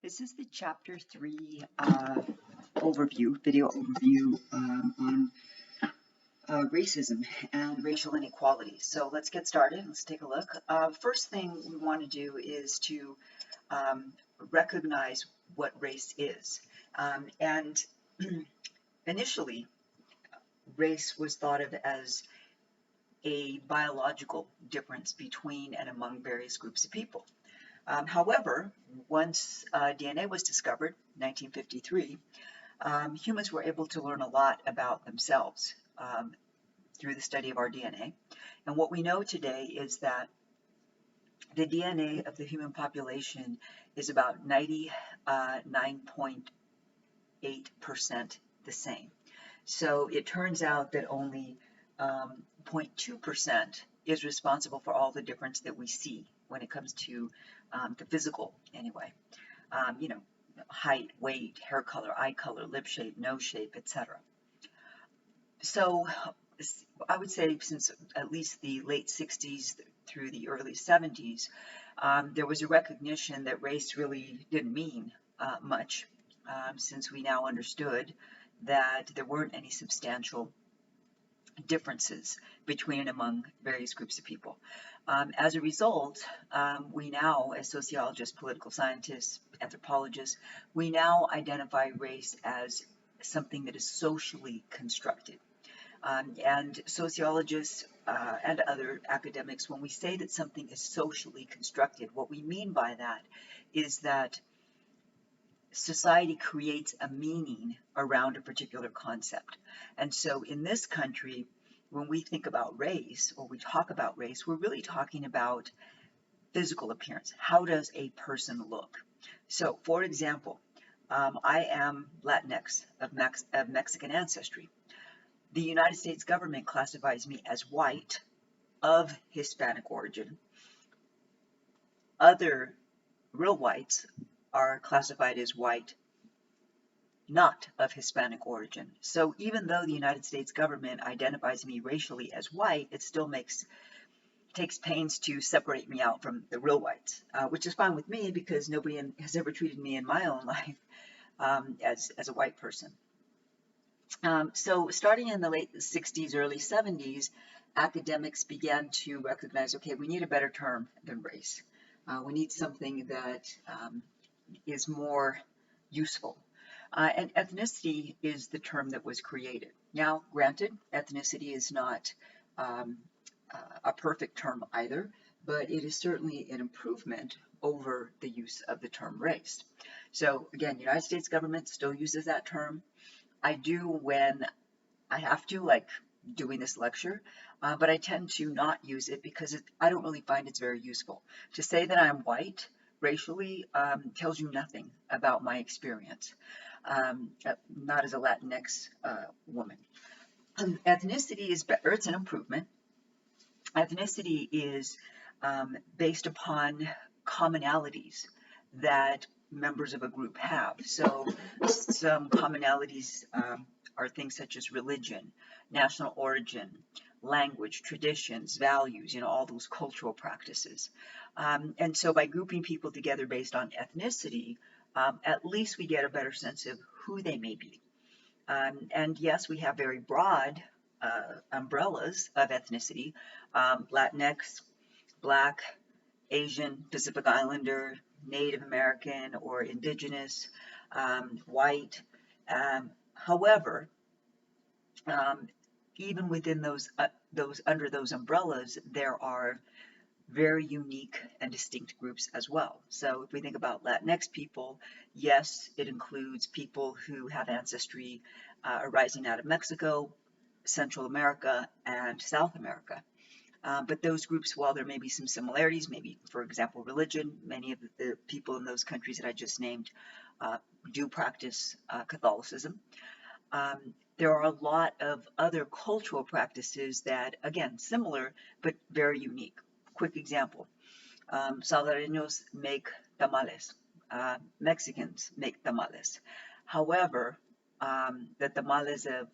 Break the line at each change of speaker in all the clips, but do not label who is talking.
This is the chapter 3 video overview on racism and racial inequality. So let's get started. Let's take a look. First thing we want to do is to um, recognize what race is. And initially, race was thought of as a biological difference between and among various groups of people. However, once DNA was discovered, 1953, humans were able to learn a lot about themselves through the study of our DNA. And what we know today is that the DNA of the human population is about 99.8% the same. So it turns out that only 0.2% is responsible for all the difference that we see when it comes to the physical anyway. You know, height, weight, hair color, eye color, lip shape, nose shape, etc. So I would say since at least the late 60s through the early 70s, there was a recognition that race really didn't mean much, since we now understood that there weren't any substantial differences between and among various groups of people. As a result, we now, as sociologists, political scientists, anthropologists, we now identify race as something that is socially constructed. And sociologists and other academics, when we say that something is socially constructed, what we mean by that is that society creates a meaning around a particular concept. And so in this country, when we think about race or we talk about race, we're really talking about physical appearance. How does a person look? So, for example, I am Latinx of Mexican ancestry. The United States government classifies me as white of Hispanic origin. Other real whites are classified as white not of Hispanic origin. So even though the United States government identifies me racially as white, it still takes pains to separate me out from the real whites, which is fine with me because nobody has ever treated me in my own life as a white person. So starting in the late 60s, early 70s, academics began to recognize, okay, we need a better term than race. We need something that is more useful. And ethnicity is the term that was created. Now, granted, ethnicity is not a perfect term either, but it is certainly an improvement over the use of the term race. So again, United States government still uses that term. I do when I have to, like doing this lecture, but I tend to not use it because I don't really find it's very useful. To say that I'm white racially tells you nothing about my experience, not as a Latinx woman. Ethnicity is better, it's an improvement. Ethnicity is based upon commonalities that members of a group have. So some commonalities are things such as religion, national origin, language, traditions, values, all those cultural practices. And so by grouping people together based on ethnicity, at least we get a better sense of who they may be. And yes, we have very broad umbrellas of ethnicity, Latinx, Black, Asian, Pacific Islander, Native American or Indigenous, white. However, even within those under those umbrellas, there are very unique and distinct groups as well. So if we think about Latinx people, yes, it includes people who have ancestry arising out of Mexico, Central America, and South America. But those groups, while there may be some similarities, maybe, for example, religion, many of the people in those countries that I just named do practice Catholicism. There are a lot of other cultural practices that, again, similar, but very unique. Quick example, Salvadoreños make tamales, Mexicans make tamales. However, the tamales of,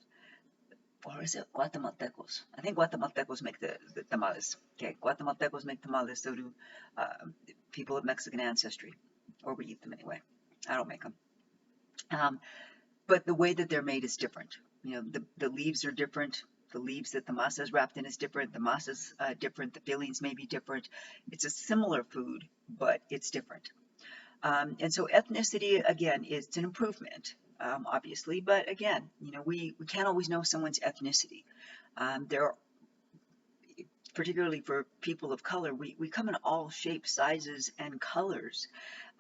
or is it Guatemaltecos? I think Guatemaltecos make the tamales. Okay, Guatemaltecos make tamales, so do people of Mexican ancestry, or we eat them anyway. I don't make them. But the way that they're made is different. The leaves are different. The leaves that the masa is wrapped in is different. The masa is different. The fillings may be different. It's a similar food, but it's different. And so ethnicity, again, is an improvement, obviously. But again, we can't always know someone's ethnicity. There are, particularly for people of color, we come in all shapes, sizes, and colors.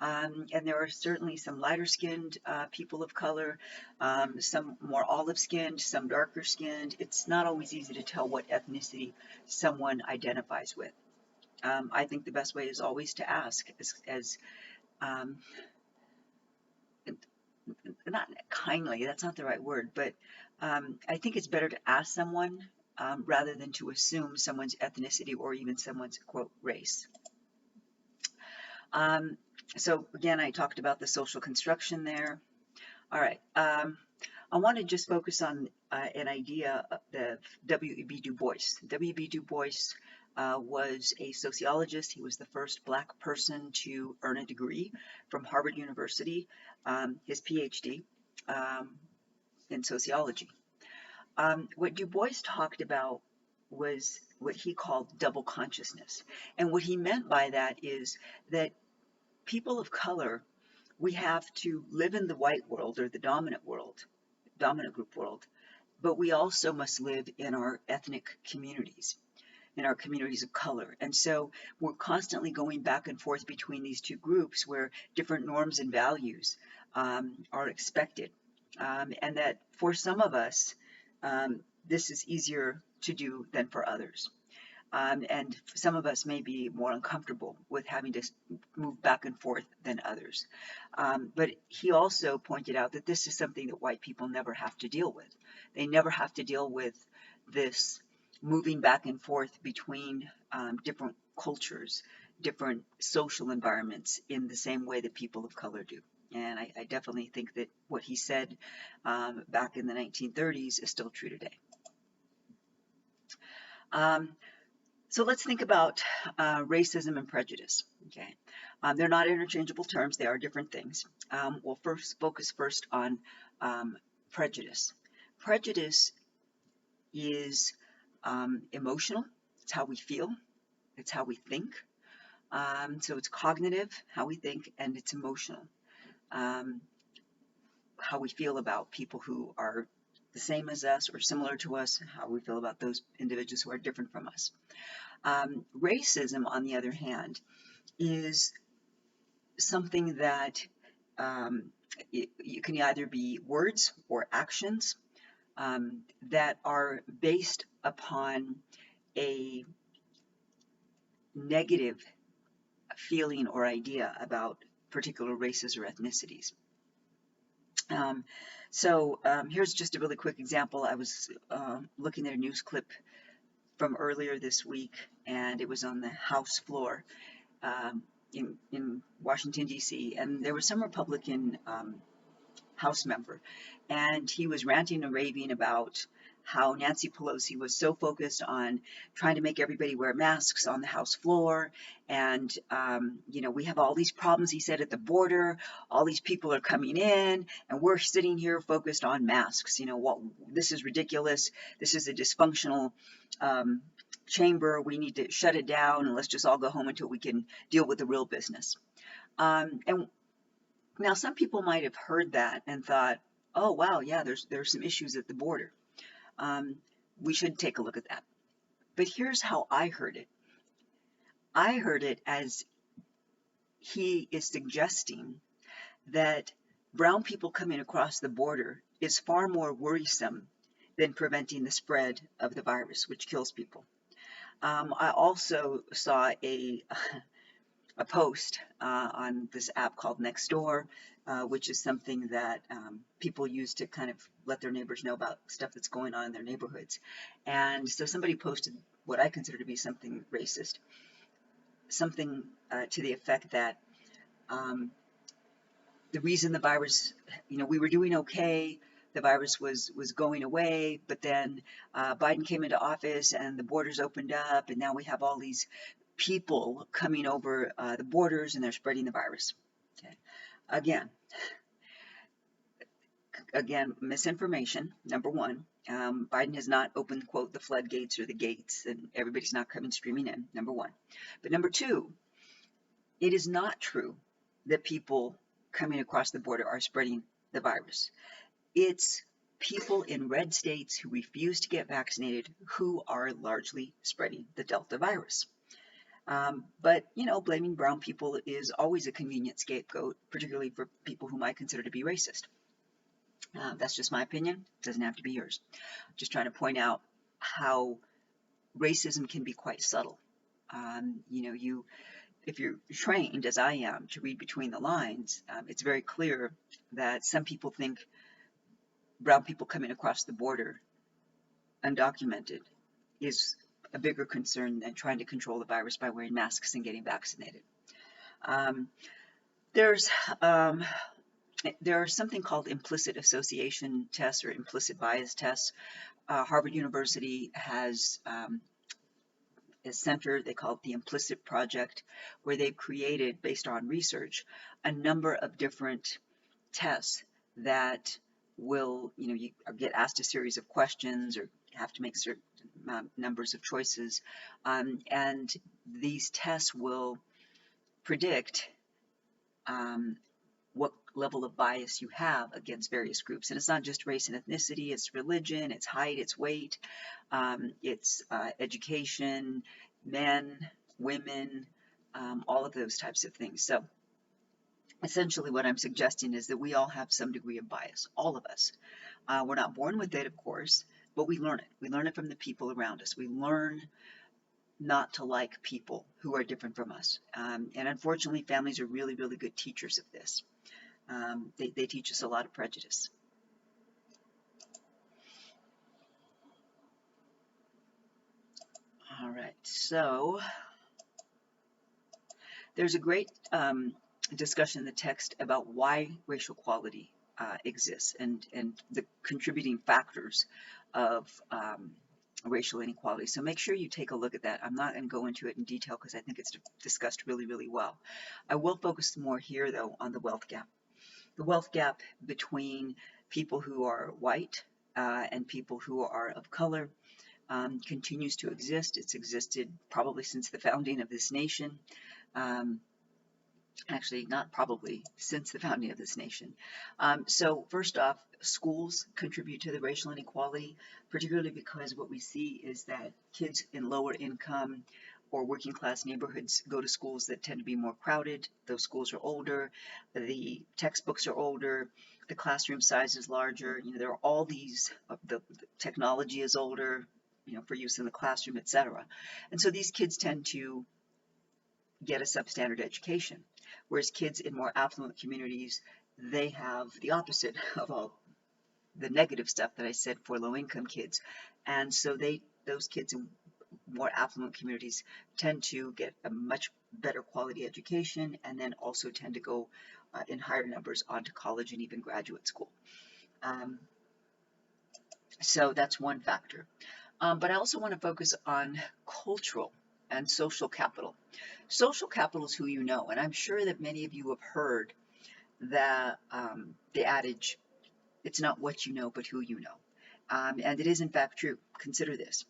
And there are certainly some lighter skinned people of color, some more olive skinned, some darker skinned. It's not always easy to tell what ethnicity someone identifies with. I think the best way is always to ask, as not kindly, that's not the right word, but I think it's better to ask someone rather than to assume someone's ethnicity or even someone's, quote, race. So again, I talked about the social construction there. All right. I want to just focus on an idea of the W.E.B. Du Bois. W.E.B. Du Bois was a sociologist. He was the first Black person to earn a degree from Harvard University, his PhD in sociology. What Du Bois talked about was what he called double consciousness. And what he meant by that is that people of color, we have to live in the white world, or the dominant group world, but we also must live in our ethnic communities, in our communities of color. And so we're constantly going back and forth between these two groups where different norms and values are expected. And that for some of us, this is easier to do than for others. And some of us may be more uncomfortable with having to move back and forth than others. But he also pointed out that this is something that white people never have to deal with. They never have to deal with this moving back and forth between different cultures, different social environments in the same way that people of color do. And I definitely think that what he said back in the 1930s is still true today. So let's think about racism and prejudice. Okay, they're not interchangeable terms; they are different things. We'll focus first on prejudice. Prejudice is emotional. It's how we feel. It's how we think. So it's cognitive, how we think, and it's emotional, how we feel about people who are the same as us or similar to us, how we feel about those individuals who are different from us. Racism, on the other hand, is something that you can either be words or actions that are based upon a negative feeling or idea about particular races or ethnicities. Here's just a really quick example. I was looking at a news clip from earlier this week, and it was on the House floor in Washington, D.C., and there was some Republican House member, and he was ranting and raving about how Nancy Pelosi was so focused on trying to make everybody wear masks on the House floor. And, we have all these problems, he said, at the border. All these people are coming in, and we're sitting here focused on masks. This is ridiculous. This is a dysfunctional chamber. We need to shut it down, and let's just all go home until we can deal with the real business. And now some people might have heard that and thought, oh, wow, yeah, there's some issues at the border. We should take a look at that. But here's how I heard it. I heard it as he is suggesting that brown people coming across the border is far more worrisome than preventing the spread of the virus, which kills people. I also saw a post on this app called Nextdoor, which is something that people use to kind of let their neighbors know about stuff that's going on in their neighborhoods. And so somebody posted what I consider to be something racist, something to the effect that the reason the virus, we were doing okay, the virus was going away, but then Biden came into office and the borders opened up, and now we have all these people coming over the borders and they're spreading the virus. Okay. Again, misinformation, number one. Biden has not opened, quote, the floodgates or the gates, and everybody's not coming streaming in, number one. But number two, it is not true that people coming across the border are spreading the virus. It's people in red states who refuse to get vaccinated who are largely spreading the Delta virus. But, blaming brown people is always a convenient scapegoat, particularly for people whom I consider to be racist. That's just my opinion. It doesn't have to be yours. Just trying to point out how racism can be quite subtle. If you're trained, as I am, to read between the lines, it's very clear that some people think brown people coming across the border undocumented is a bigger concern than trying to control the virus by wearing masks and getting vaccinated. There's something called implicit association tests or implicit bias tests. Harvard University has a center they call it the Implicit Project, where they've created, based on research, a number of different tests that will, you get asked a series of questions or have to make certain numbers of choices, and these tests will predict what level of bias you have against various groups. And it's not just race and ethnicity, it's religion, it's height, it's weight, it's education, men, women, all of those types of things. So essentially what I'm suggesting is that we all have some degree of bias, all of us. We're not born with it, of course, but we learn it. We learn it from the people around us. We learn not to like people who are different from us. And unfortunately, families are really, really good teachers of this. They teach us a lot of prejudice. All right, so there's a great discussion in the text about why racial equality exists and the contributing factors of racial inequality. So make sure you take a look at that. I'm not going to go into it in detail because I think it's discussed really, really well. I will focus more here, though, on the wealth gap. The wealth gap between people who are white and people who are of color continues to exist. It's existed probably since the founding of this nation. Actually, not probably, since the founding of this nation. So first off, schools contribute to the racial inequality, particularly because what we see is that kids in lower income or working class neighborhoods go to schools that tend to be more crowded. Those schools are older, the textbooks are older, the classroom size is larger. There are all these, the technology is older, for use in the classroom, etc. And so these kids tend to get a substandard education, whereas kids in more affluent communities, they have the opposite of all the negative stuff that I said for low-income kids. And so those kids in more affluent communities tend to get a much better quality education and then also tend to go in higher numbers onto college and even graduate school. So that's one factor. But I also want to focus on cultural and social capital. Social capital is who you know, and I'm sure that many of you have heard the adage, it's not what you know, but who you know. And it is in fact true. Consider this.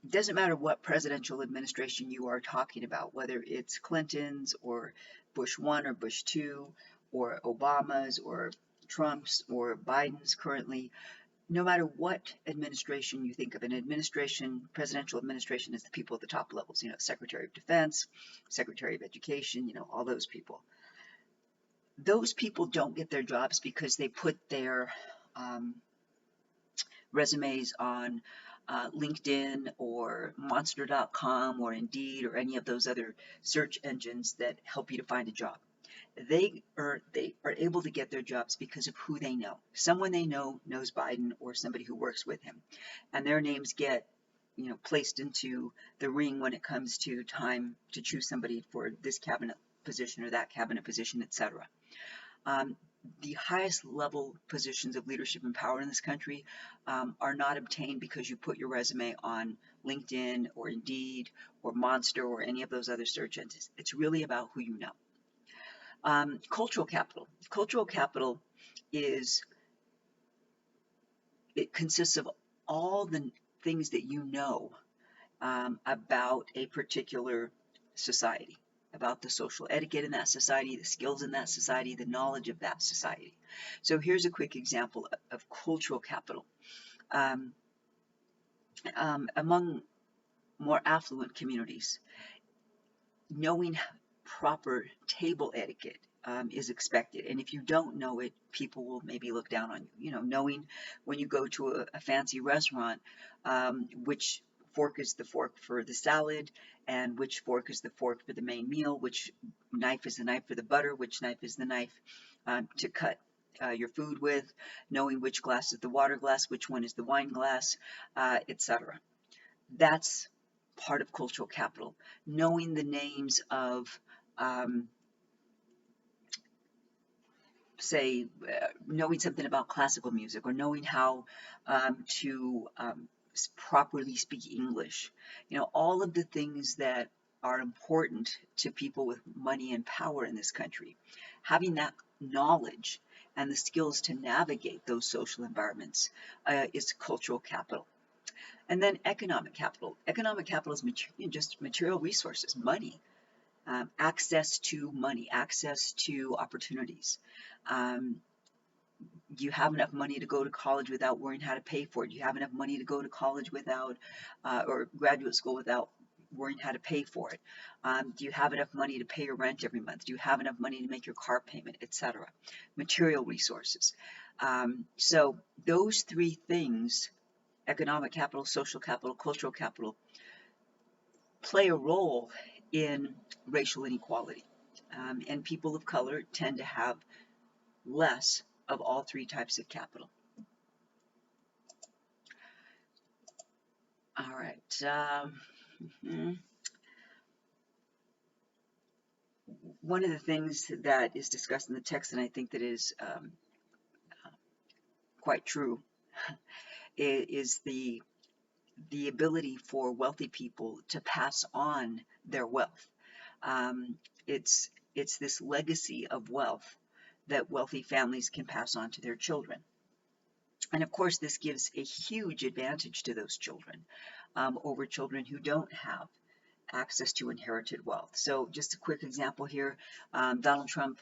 It doesn't matter what presidential administration you are talking about, whether it's Clinton's or Bush 1 or Bush 2 or Obama's or Trump's or Biden's currently. No matter what administration you think of, an administration, presidential administration is the people at the top levels, Secretary of Defense, Secretary of Education, all those people. Those people don't get their jobs because they put their resumes on LinkedIn or Monster.com or Indeed or any of those other search engines that help you to find a job. They are able to get their jobs because of who they know. Someone they know knows Biden or somebody who works with him, and their names get placed into the ring when it comes to time to choose somebody for this cabinet position or that cabinet position, etc. The highest level positions of leadership and power in this country are not obtained because you put your resume on LinkedIn or Indeed or Monster or any of those other search engines. It's really about who you know. Cultural capital. Cultural capital is, it consists of all the things that you know about a particular society, about the social etiquette in that society, the skills in that society, the knowledge of that society. So here's a quick example of cultural capital. Um, among more affluent communities, knowing proper table etiquette is expected. And if you don't know it, people will maybe look down on you. You know, knowing when you go to a fancy restaurant, which fork is the fork for the salad, and which fork is the fork for the main meal, which knife is the knife for the butter, which knife is the knife to cut your food with, knowing which glass is the water glass, which one is the wine glass, etc. That's part of cultural capital. Knowing the names of, um, say, knowing something about classical music, or knowing how to properly speak English. You know, all of the things that are important to people with money and power in this country. Having that knowledge and the skills to navigate those social environments is cultural capital. And then economic capital. Economic capital is just material resources, money, access to money, access to opportunities. Um, do you have enough money to go to college without worrying how to pay for it? Do you have enough money to go to college without, or graduate school without worrying how to pay for it? Do you have enough money to pay your rent every month? Do you have enough money to make your car payment, etc.? Material resources. So those three things, economic capital, social capital, cultural capital, play a role in racial inequality. And people of color tend to have less of all three types of capital. All right. One of the things that is discussed in the text, and I think that is quite true, is the ability for wealthy people to pass on their wealth. It's this legacy of wealth that wealthy families can pass on to their children. And of course, this gives a huge advantage to those children over children who don't have access to inherited wealth. So just a quick example here, Donald Trump,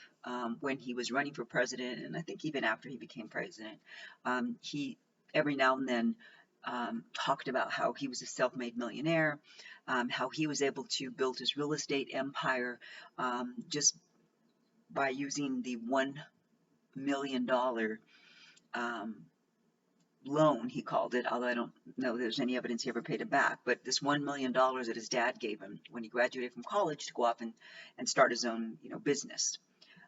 when he was running for president, and I think even after he became president, he every now and then talked about how he was a self-made millionaire, how he was able to build his real estate empire just by using the $1 million loan, he called it, although I don't know there's any evidence he ever paid it back, but this $1 million that his dad gave him when he graduated from college to go off and start his own, business.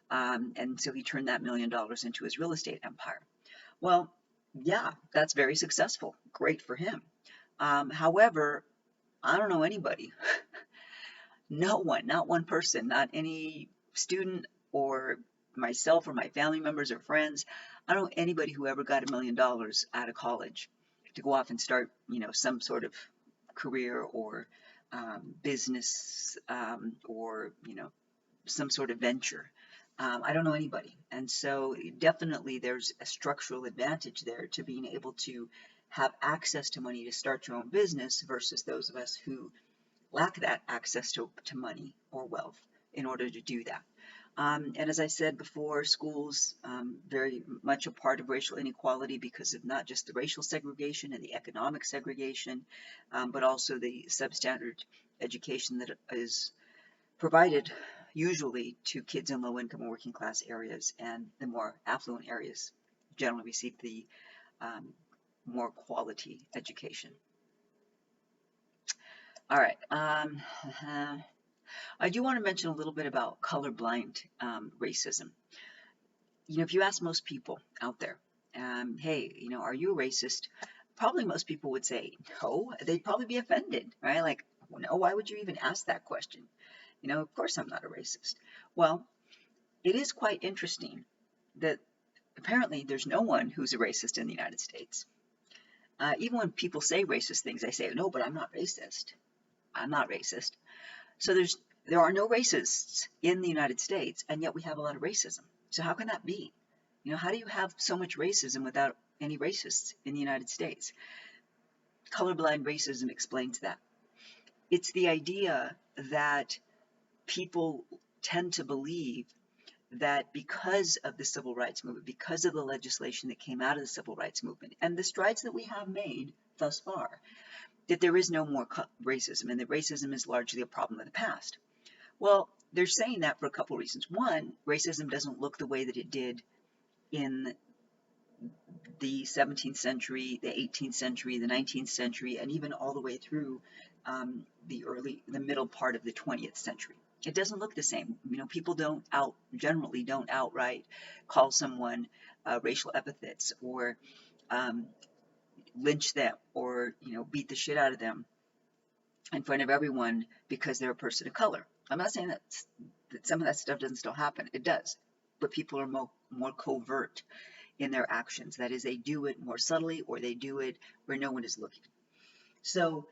And so he turned that $1 million into his real estate empire. Well, yeah, that's very successful. Great for him. However, I don't know anybody, no one, not one person, not any student or myself or my family members or friends. I don't know anybody who ever got $1 million out of college to go off and start, some sort of career or business or, some sort of venture. I don't know anybody. And so definitely there's a structural advantage there to being able to have access to money to start your own business versus those of us who lack that access to money or wealth in order to do that. And as I said before, schools very much a part of racial inequality because of not just the racial segregation and the economic segregation, but also the substandard education that is provided usually to kids in low-income or working class areas, and the more affluent areas generally receive the more quality education. All right. I do want to mention a little bit about colorblind racism. If you ask most people out there, hey, are you a racist? Probably most people would say no. They'd probably be offended, right? Like, no, why would you even ask that question? Of course I'm not a racist. Well, it is quite interesting that apparently there's no one who's a racist in the United States. Even when people say racist things, they say, no, but I'm not racist. I'm not racist. So there are no racists in the United States, and yet we have a lot of racism. So how can that be? How do you have so much racism without any racists in the United States? Colorblind racism explains that. It's the idea that people tend to believe that because of the civil rights movement, because of the legislation that came out of the civil rights movement, and the strides that we have made thus far, that there is no more racism, and that racism is largely a problem of the past. Well, they're saying that for a couple of reasons. One, racism doesn't look the way that it did in the 17th century, the 18th century, the 19th century, and even all the way through the middle part of the 20th century. It doesn't look the same. People generally don't outright call someone racial epithets or lynch them or beat the shit out of them in front of everyone because they're a person of color. I'm not saying that some of that stuff doesn't still happen. It does, but people are more covert in their actions. That is, they do it more subtly, or they do it where no one is looking. So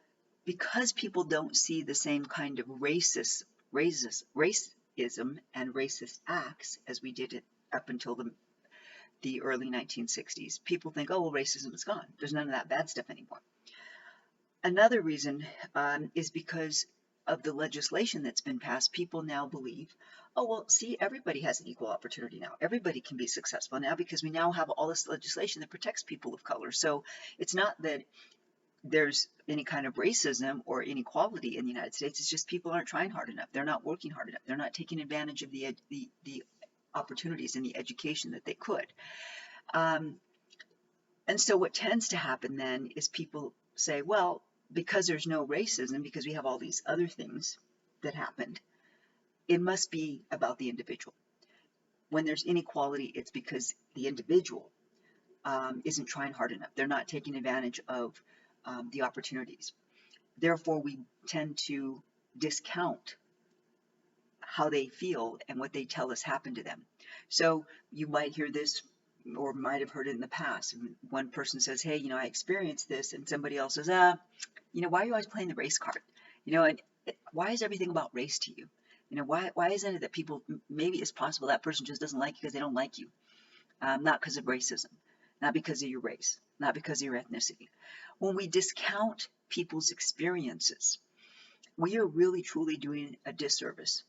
because people don't see the same kind of racism and racist acts as we did it up until the early 1960s, people think, oh, well, racism is gone. There's none of that bad stuff anymore. Another reason is because of the legislation that's been passed. People now believe, oh, well, see, everybody has an equal opportunity now. Everybody can be successful now because we now have all this legislation that protects people of color. So it's not that there's any kind of racism or inequality in the United States. It's just people aren't trying hard enough. They're not working hard enough. They're not taking advantage of the opportunities and the education that they could. And so what tends to happen then is people say, well, because there's no racism, because we have all these other things that happened, it must be about the individual. When there's inequality, it's because the individual isn't trying hard enough. They're not taking advantage of the opportunities. Therefore, we tend to discount how they feel and what they tell us happened to them. So you might hear this, or might have heard it in the past. One person says, hey, I experienced this, and somebody else says, why are you always playing the race card? And why is everything about race to you? Why isn't it that people, maybe it's possible that person just doesn't like you because they don't like you, not because of racism, not because of your race, not because of your ethnicity. When we discount people's experiences, we are really truly doing a disservice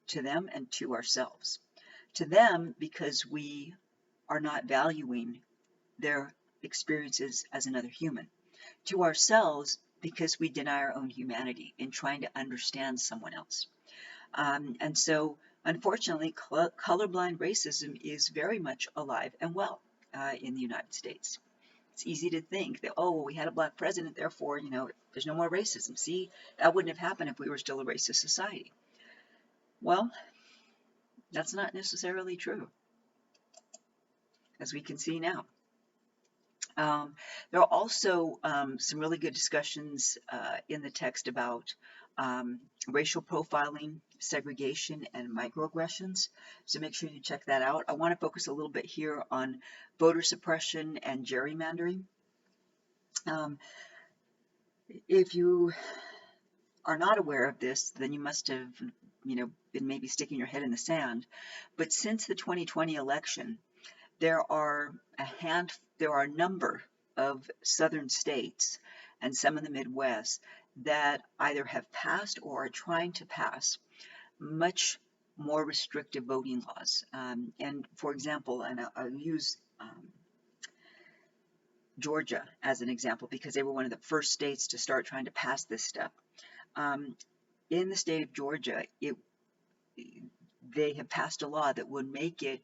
to them and to ourselves. To them, because we are not valuing their experiences as another human. To ourselves, because we deny our own humanity in trying to understand someone else. And so, unfortunately, colorblind racism is very much alive and well in the United States. It's easy to think that, oh, well, we had a black president, therefore, there's no more racism. See, that wouldn't have happened if we were still a racist society. Well, that's not necessarily true, as we can see now. There are also some really good discussions in the text about racial profiling, segregation, and microaggressions. So make sure you check that out. I want to focus a little bit here on voter suppression and gerrymandering. If you are not aware of this, then you must have, been maybe sticking your head in the sand. But since the 2020 election, there are a number of southern states and some in the Midwest that either have passed or are trying to pass much more restrictive voting laws. And for example, and I'll use Georgia as an example because they were one of the first states to start trying to pass this stuff. In the state of Georgia, they have passed a law that would make it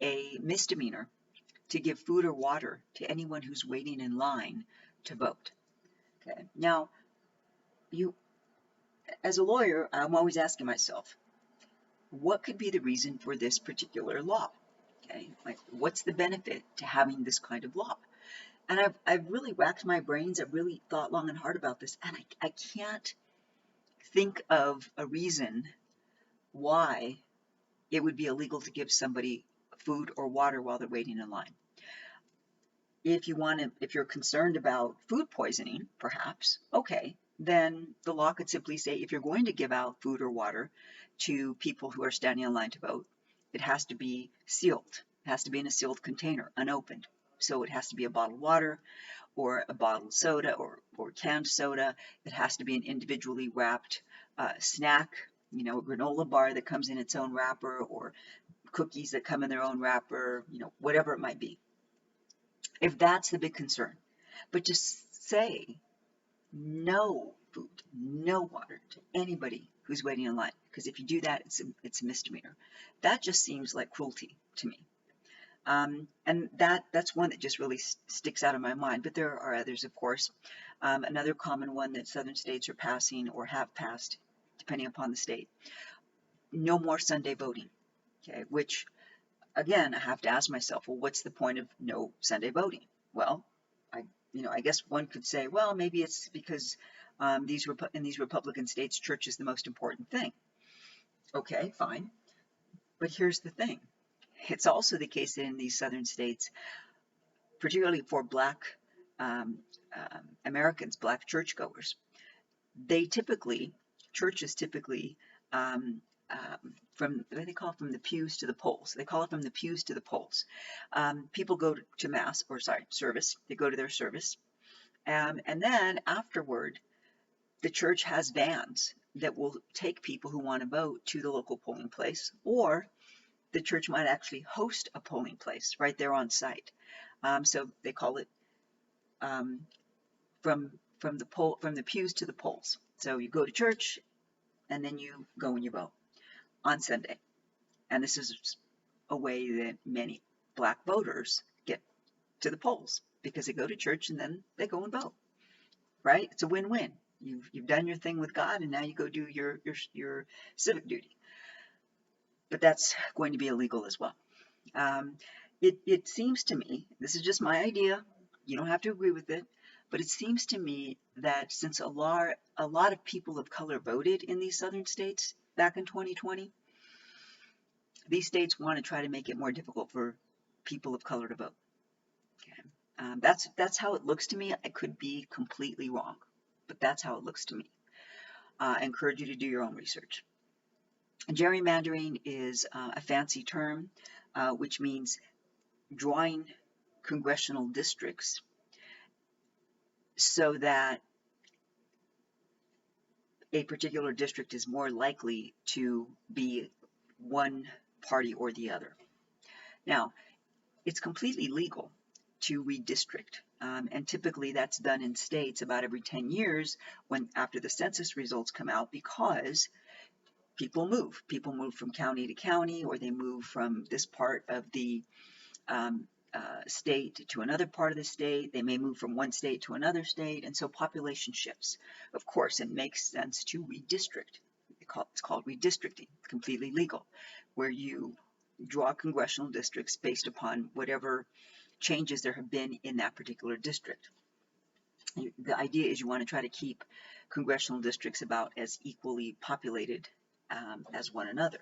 a misdemeanor to give food or water to anyone who's waiting in line to vote. Okay. Now, as a lawyer, I'm always asking myself, what could be the reason for this particular law? Okay, like what's the benefit to having this kind of law? And I've really racked my brains. I've really thought long and hard about this, and I can't think of a reason why it would be illegal to give somebody food or water while they're waiting in line. If you're concerned about food poisoning, perhaps, okay, then the law could simply say if you're going to give out food or water to people who are standing in line to vote, it has to be sealed. It has to be in a sealed container, unopened. So it has to be a bottled water or a bottled soda or canned soda. It has to be an individually wrapped snack, a granola bar that comes in its own wrapper, or cookies that come in their own wrapper, whatever it might be. If that's the big concern. But just say no food, no water to anybody who's waiting in line. Because if you do that, it's a misdemeanor. That just seems like cruelty to me. And that's one that just really sticks out of my mind. But there are others, of course. Another common one that southern states are passing or have passed, depending upon the state. No more Sunday voting. Okay, which again, I have to ask myself, well, what's the point of no Sunday voting? Well, I guess one could say, well, maybe it's because in these Republican states, church is the most important thing. Okay, fine. But here's the thing. It's also the case that in these southern states, particularly for Black Americans, Black churchgoers, churches typically, from what they call from the pews to the polls. They call it from the pews to the polls. People go to mass, service. They go to their service. And then afterward, the church has vans that will take people who want to vote to the local polling place, or the church might actually host a polling place right there on site. So they call it from the pews to the polls. So you go to church, and then you go and you vote on Sunday. And this is a way that many Black voters get to the polls, because they go to church and then they go and vote. Right? It's a win-win. You've done your thing with God, and now you go do your civic duty. But that's going to be illegal as well. It seems to me, this is just my idea, you don't have to agree with it, but it seems to me that since a lot of people of color voted in these southern states back in 2020, these states want to try to make it more difficult for people of color to vote. Okay. That's how it looks to me. I could be completely wrong, but that's how it looks to me. I encourage you to do your own research. Gerrymandering is a fancy term, which means drawing congressional districts so that a particular district is more likely to be one party or the other. Now, it's completely legal to redistrict, and typically that's done in states about every 10 years after the census results come out, because people move. People move from county to county, or they move from this part of the state to another part of the state. They may move from one state to another state, and so population shifts. Of course, it makes sense to redistrict. It's called redistricting, completely legal, where you draw congressional districts based upon whatever changes there have been in that particular district. The idea is you want to try to keep congressional districts about as equally populated as one another.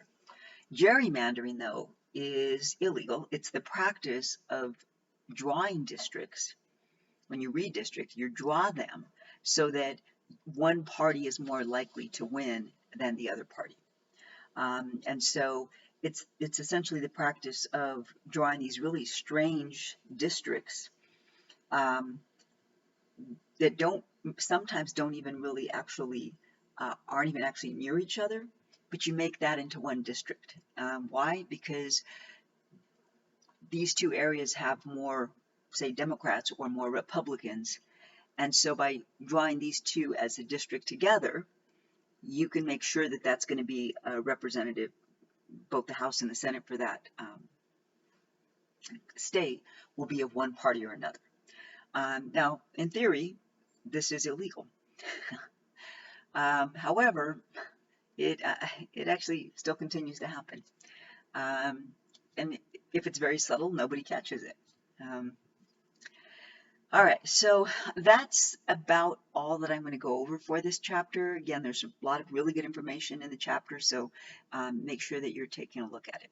Gerrymandering, though, is illegal. It's the practice of drawing districts. When you redistrict, you draw them so that one party is more likely to win than the other party. And so it's essentially the practice of drawing these really strange districts that sometimes don't even really actually aren't even actually near each other, but you make that into one district. Why? Because these two areas have more, say, Democrats or more Republicans, and so by drawing these two as a district together, you can make sure that that's going to be a representative, both the House and the Senate for that state will be of one party or another. Now, in theory, this is illegal. However, it actually still continues to happen. And if it's very subtle, nobody catches it. All right, so that's about all that I'm going to go over for this chapter. Again, there's a lot of really good information in the chapter, so make sure that you're taking a look at it.